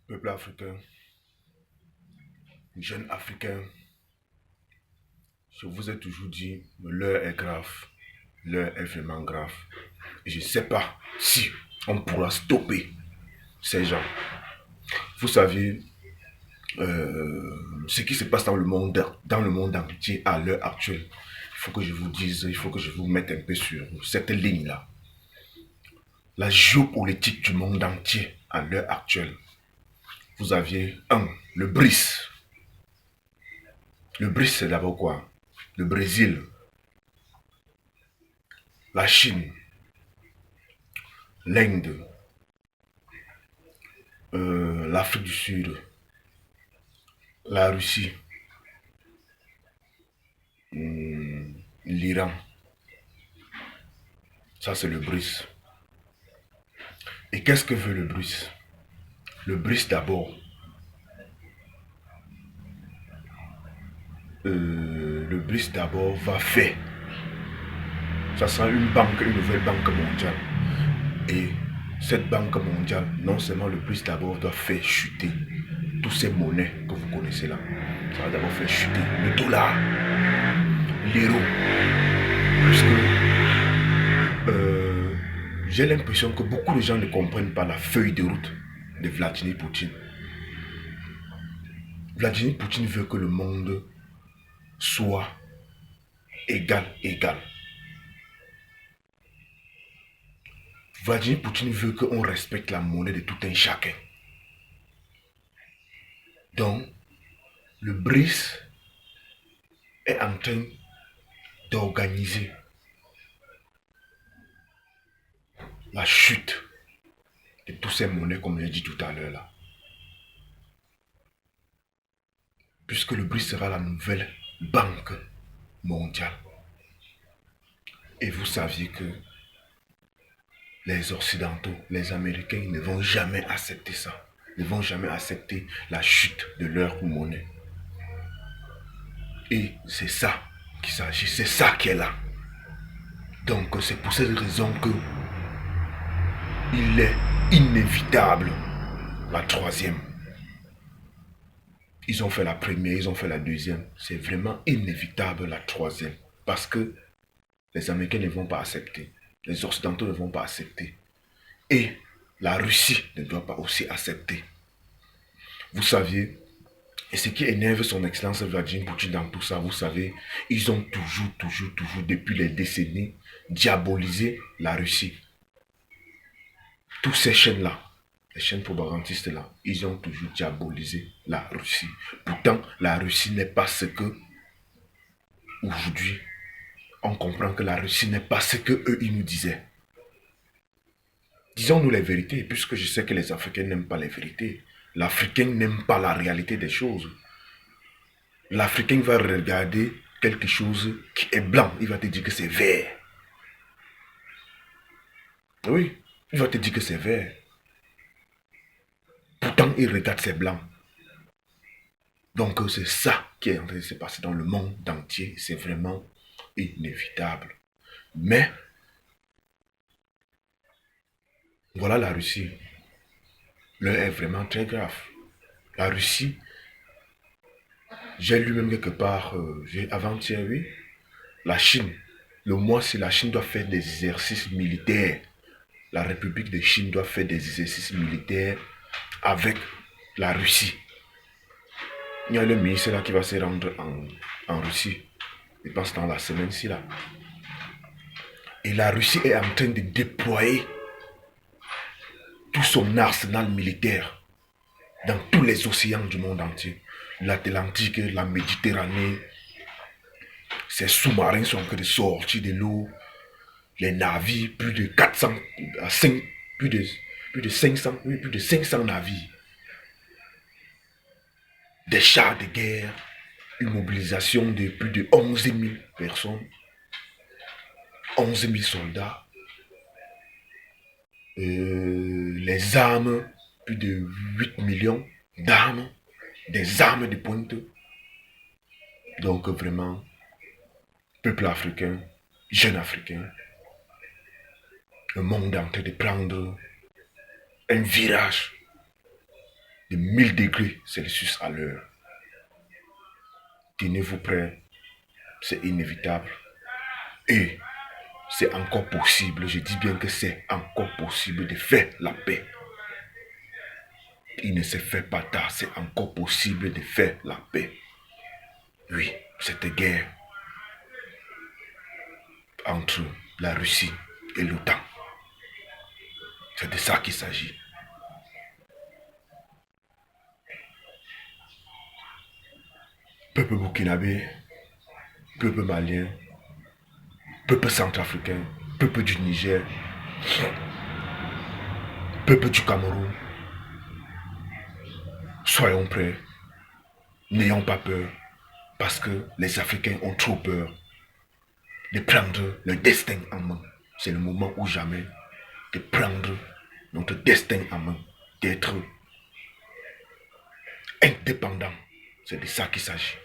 Peuple africain, jeunes africains, je vous ai toujours dit, l'heure est grave. L'heure est vraiment grave. Et je ne sais pas si on pourra stopper ces gens. Vous savez, ce qui se passe dans le monde entier à l'heure actuelle. Il faut que je vous dise, il faut que je vous mette un peu sur cette ligne-là. La géopolitique du monde entier à l'heure actuelle. Vous aviez le BRICS. Le BRICS, c'est d'abord quoi? Le Brésil, la Chine, l'Inde, l'Afrique du Sud, la Russie, l'Iran. Ça, c'est le BRICS. Et qu'est-ce que veut le BRICS? Le BRICS, d'abord, le BRICS d'abord va faire. Ça sera une banque, une nouvelle banque mondiale. Et cette banque mondiale, non seulement le BRICS d'abord doit faire chuter toutes ces monnaies que vous connaissez là. Ça va d'abord faire chuter le dollar, l'euro. Puisque j'ai l'impression que beaucoup de gens ne comprennent pas la feuille de route de Vladimir Poutine. Vladimir Poutine veut que le monde soit égal, égal. Vladimir Poutine veut qu'on respecte la monnaie de tout un chacun. Donc, le BRICS est en train d'organiser la chute de toutes ces monnaies, comme j'ai dit tout à l'heure là. Puisque le BRICS sera la nouvelle banque mondiale. Et vous saviez que les Occidentaux, les Américains, ne vont jamais accepter ça. Ils ne vont jamais accepter la chute de leur monnaie. Et c'est ça qu'il s'agit, c'est ça qui est là. Donc c'est pour cette raison que il est inévitable la troisième. Ils ont fait la première, ils ont fait la deuxième. C'est vraiment inévitable la troisième. Parce que les Américains ne vont pas accepter. Les Occidentaux ne vont pas accepter. Et la Russie ne doit pas aussi accepter. Vous saviez, et ce qui énerve son excellence Vladimir Poutine dans tout ça, vous savez, ils ont toujours, depuis les décennies, diabolisé la Russie. Tous ces chaînes-là, les chaînes propagandistes là, ils ont toujours diabolisé la Russie. Pourtant, la Russie n'est pas ce que, aujourd'hui, on comprend que la Russie n'est pas ce que eux ils nous disaient. Disons-nous les vérités, puisque je sais que les Africains n'aiment pas les vérités. L'Africain n'aime pas la réalité des choses. L'Africain va regarder quelque chose qui est blanc, il va te dire que c'est vert. Oui, il va te dire que c'est vert. Pourtant, il regarde c'est blanc. Donc, c'est ça qui est en train de se passer dans le monde entier. C'est vraiment inévitable. Mais, voilà la Russie. L'heure est vraiment très grave. La Russie, j'ai lu même quelque part, avant-hier, oui, la Chine. Le mois, si la Chine doit faire des exercices militaires, la République de Chine doit faire des exercices militaires avec la Russie. Il y a le ministre là qui va se rendre en Russie. Je pense dans la semaine-ci là. Et la Russie est en train de déployer tout son arsenal militaire dans tous les océans du monde entier. L'Atlantique, la Méditerranée. Ses sous-marins sont en train de sortir de l'eau. Les navires, plus de 400, plus de 500, oui, plus de 500 navires. Des chars de guerre, une mobilisation de plus de 11 000 personnes, 11 000 soldats, les armes, plus de 8 millions d'armes, des armes de pointe. Donc vraiment, peuple africain, jeunes africains, le monde est en train de prendre un virage de 1000 degrés Celsius à l'heure. Tenez-vous prêts, c'est inévitable. Et c'est encore possible, je dis bien que c'est encore possible de faire la paix. Il ne se fait pas tard, c'est encore possible de faire la paix. Oui, cette guerre entre la Russie et l'OTAN, c'est de ça qu'il s'agit. Peuple burkinabé, peuple malien, peuple centrafricain, peuple du Niger, peuple du Cameroun, soyons prêts, n'ayons pas peur, parce que les Africains ont trop peur de prendre leur destin en main. C'est le moment ou jamais de prendre notre destin en main, d'être indépendant. C'est de ça qu'il s'agit.